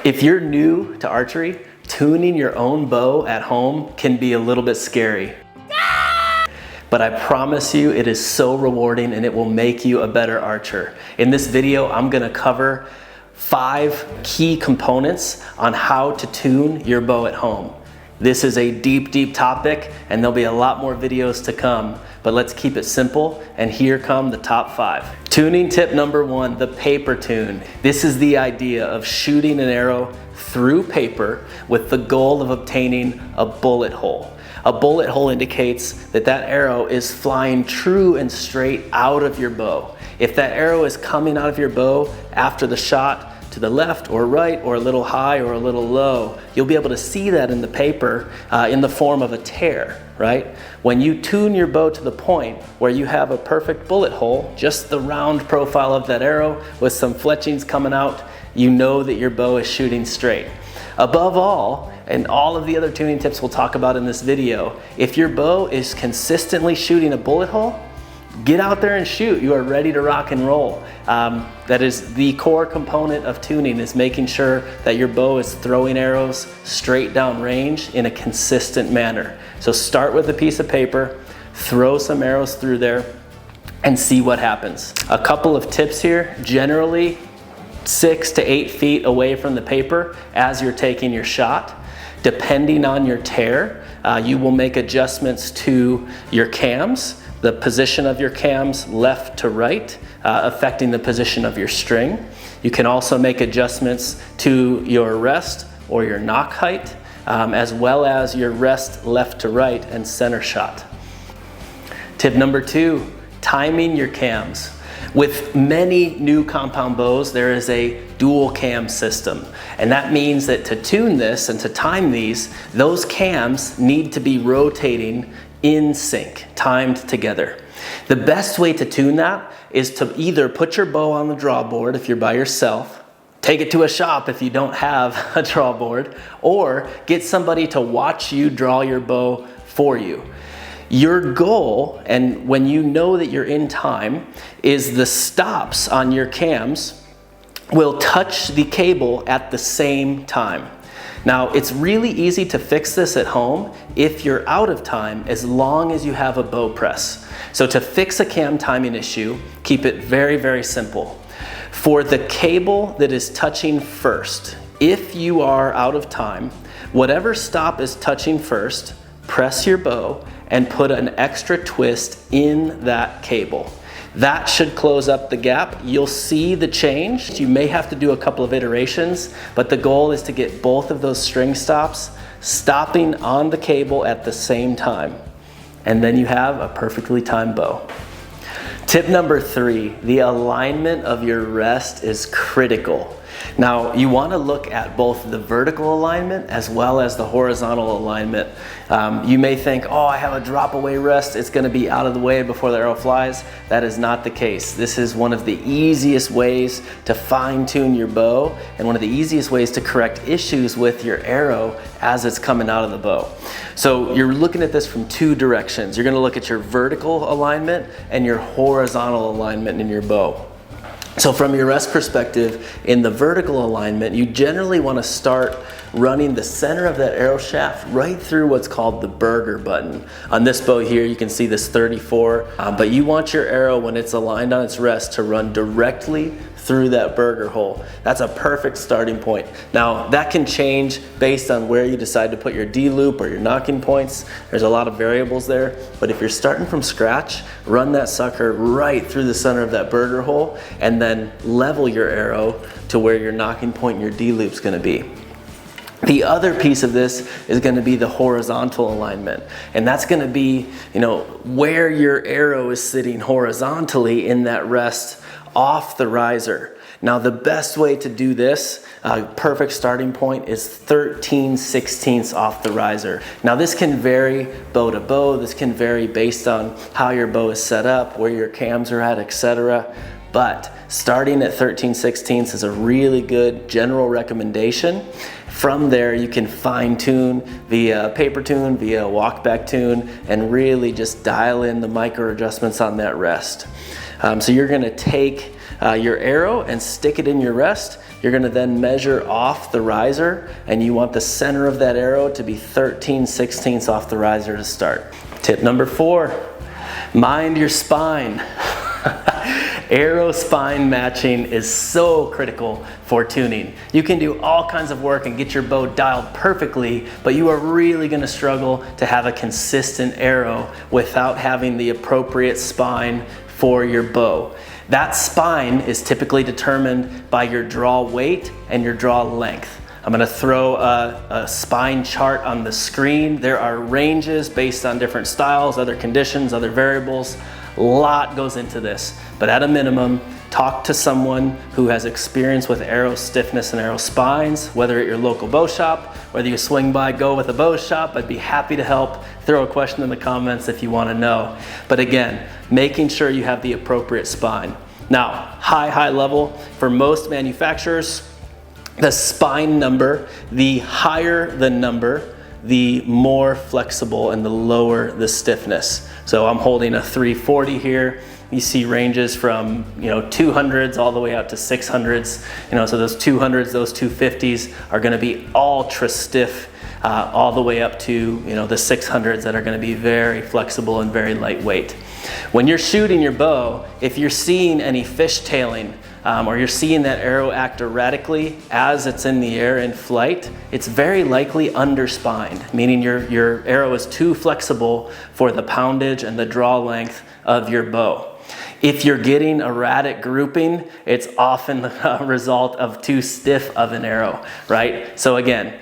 If you're new to archery, tuning your own bow at home can be a little bit scary. But I promise you it is so rewarding and it will make you a better archer. In this video, I'm gonna cover 5 key components on how to tune your bow at home. This is a deep, deep topic and there'll be a lot more videos to come, but let's keep it simple and here come the top 5. Tuning tip number 1, the paper tune. This is the idea of shooting an arrow through paper with the goal of obtaining a bullet hole. A bullet hole indicates that that arrow is flying true and straight out of your bow. If that arrow is coming out of your bow after the shot to the left or right or a little high or a little low, you'll be able to see that in the paper in the form of a tear, right? When you tune your bow to the point where you have a perfect bullet hole, just the round profile of that arrow with some fletchings coming out, you know that your bow is shooting straight. Above all, and all of the other tuning tips we'll talk about in this video, if your bow is consistently shooting a bullet hole, get out there and shoot. You are ready to rock and roll. That is the core component of tuning, is making sure that your bow is throwing arrows straight down range in a consistent manner. So start with a piece of paper, throw some arrows through there, and see what happens. A couple of tips here. Generally 6 to 8 feet away from the paper as you're taking your shot. Depending on your tear, you will make adjustments to your cams, the position of your cams left to right, affecting the position of your string. You can also make adjustments to your rest or your knock height, as well as your rest left to right and center shot. Tip number 2, timing your cams. With many new compound bows, there is a dual cam system. And that means that to tune this and to time these, those cams need to be rotating in sync, timed together. The best way to tune that is to either put your bow on the draw board if you're by yourself, take it to a shop if you don't have a draw board, or get somebody to watch you draw your bow for you. Your goal, and when you know that you're in time, is the stops on your cams will touch the cable at the same time. Now, it's really easy to fix this at home if you're out of time, as long as you have a bow press. So to fix a cam timing issue, keep it very, very simple. For the cable that is touching first, if you are out of time, whatever stop is touching first, press your bow and put an extra twist in that cable. That should close up the gap. You'll see the change. You may have to do a couple of iterations, but the goal is to get both of those string stops stopping on the cable at the same time. And then you have a perfectly timed bow. Tip number 3, the alignment of your rest is critical. Now, you want to look at both the vertical alignment as well as the horizontal alignment. You may think, oh, I have a drop away rest, it's going to be out of the way before the arrow flies. That is not the case. This is one of the easiest ways to fine tune your bow and one of the easiest ways to correct issues with your arrow as it's coming out of the bow. So you're looking at this from 2 directions. You're going to look at your vertical alignment and your horizontal alignment in your bow. So from your rest perspective, in the vertical alignment, you generally want to start running the center of that arrow shaft right through what's called the burger button. On this bow here, you can see this 34, but you want your arrow, when it's aligned on its rest, to run directly through that burger hole. That's a perfect starting point. Now, that can change based on where you decide to put your D-loop or your knocking points. There's a lot of variables there, but if you're starting from scratch, run that sucker right through the center of that burger hole and then level your arrow to where your knocking point and your D-loop's gonna be. The other piece of this is going to be the horizontal alignment, and that's going to be, where your arrow is sitting horizontally in that rest off the riser. Now, the best way to do this, perfect starting point, is 13/16 off the riser. Now, this can vary bow to bow. This can vary based on how your bow is set up, where your cams are at, etc. But starting at 13/16 is a really good general recommendation. From there, you can fine tune via paper tune, via walk back tune, and really just dial in the micro adjustments on that rest. So you're gonna take your arrow and stick it in your rest. You're gonna then measure off the riser, and you want the center of that arrow to be 13/16 off the riser to start. Tip number 4, mind your spine. Arrow spine matching is so critical for tuning. You can do all kinds of work and get your bow dialed perfectly, but you are really going to struggle to have a consistent arrow without having the appropriate spine for your bow. That spine is typically determined by your draw weight and your draw length. I'm going to throw a spine chart on the screen. There are ranges based on different styles, other conditions, other variables. A lot goes into this, but at a minimum, talk to someone who has experience with arrow stiffness and arrow spines, whether at your local bow shop, whether you swing by Go With a Bow Shop. I'd be happy to help. Throw a question in the comments if you want to know. But again, making sure you have the appropriate spine. Now, high level, for most manufacturers, the spine number, the higher the number, the more flexible and the lower the stiffness. So I'm holding a 340 here. You see ranges from 200s all the way out to 600s. So those 200s, those 250s are going to be ultra stiff, all the way up to the 600s that are going to be very flexible and very lightweight. When you're shooting your bow, if you're seeing any fishtailing, or you're seeing that arrow act erratically as it's in the air in flight, it's very likely underspined, meaning your arrow is too flexible for the poundage and the draw length of your bow. If you're getting erratic grouping, it's often a result of too stiff of an arrow, right? So again,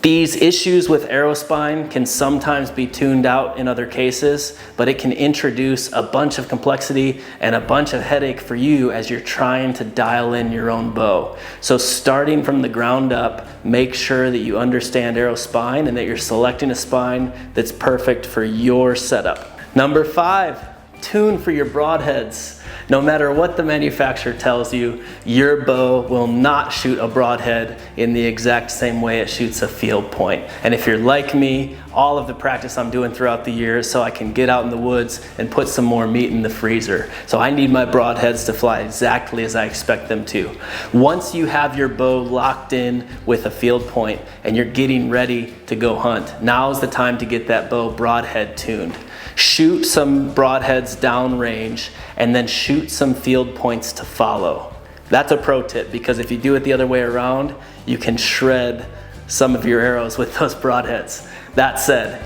these issues with arrow spine can sometimes be tuned out in other cases, but it can introduce a bunch of complexity and a bunch of headache for you as you're trying to dial in your own bow. So starting from the ground up, make sure that you understand arrow spine and that you're selecting a spine that's perfect for your setup. Number 5, tune for your broadheads. No matter what the manufacturer tells you, your bow will not shoot a broadhead in the exact same way it shoots a field point. And if you're like me, all of the practice I'm doing throughout the year so I can get out in the woods and put some more meat in the freezer. So I need my broadheads to fly exactly as I expect them to. Once you have your bow locked in with a field point and you're getting ready to go hunt, now's the time to get that bow broadhead tuned. Shoot some broadheads downrange and then shoot some field points to follow. That's a pro tip, because if you do it the other way around, you can shred some of your arrows with those broadheads. That said,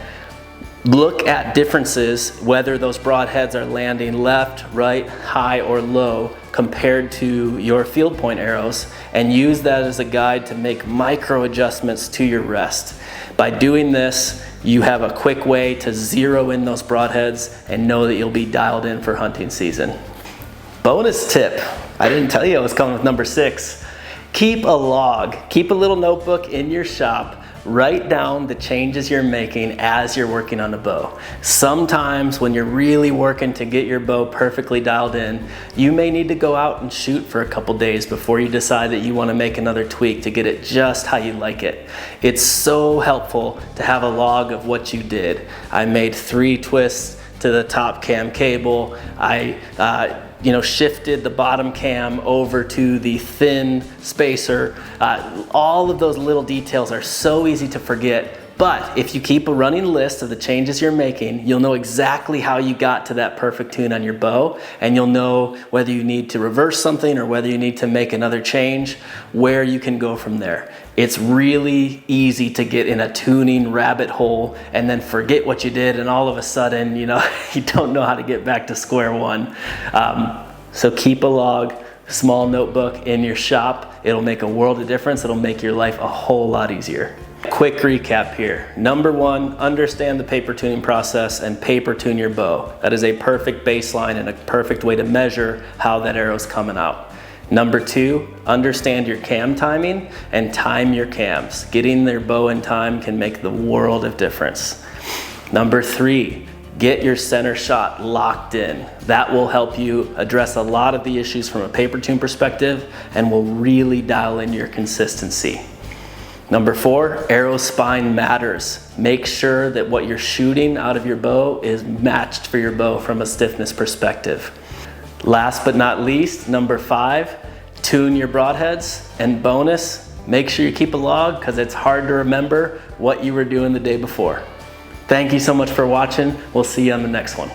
look at differences, whether those broadheads are landing left, right, high, or low compared to your field point arrows, and use that as a guide to make micro adjustments to your rest. By doing this, you have a quick way to zero in those broadheads and know that you'll be dialed in for hunting season. Bonus tip, I didn't tell you I was coming with number 6. Keep a log, keep a little notebook in your shop. Write down the changes you're making as you're working on the bow. Sometimes when you're really working to get your bow perfectly dialed in, you may need to go out and shoot for a couple days before you decide that you want to make another tweak to get it just how you like it. It's so helpful to have a log of what you did. I made 3 twists to the top cam cable. I shifted the bottom cam over to the thin spacer. All of those little details are so easy to forget, but if you keep a running list of the changes you're making, you'll know exactly how you got to that perfect tune on your bow, and you'll know whether you need to reverse something or whether you need to make another change, where you can go from there. It's really easy to get in a tuning rabbit hole and then forget what you did, and all of a sudden, you don't know how to get back to square one. So keep a log, small notebook in your shop. It'll make a world of difference. It'll make your life a whole lot easier. Quick recap here. Number 1, understand the paper tuning process and paper tune your bow. That is a perfect baseline and a perfect way to measure how that arrow's coming out. Number 2, understand your cam timing and time your cams. Getting their bow in time can make the world of difference. Number 3, get your center shot locked in. That will help you address a lot of the issues from a paper tune perspective and will really dial in your consistency. Number 4, arrow spine matters. Make sure that what you're shooting out of your bow is matched for your bow from a stiffness perspective. Last but not least, number 5, tune your broadheads. And bonus, make sure you keep a log because it's hard to remember what you were doing the day before. Thank you so much for watching. We'll see you on the next one.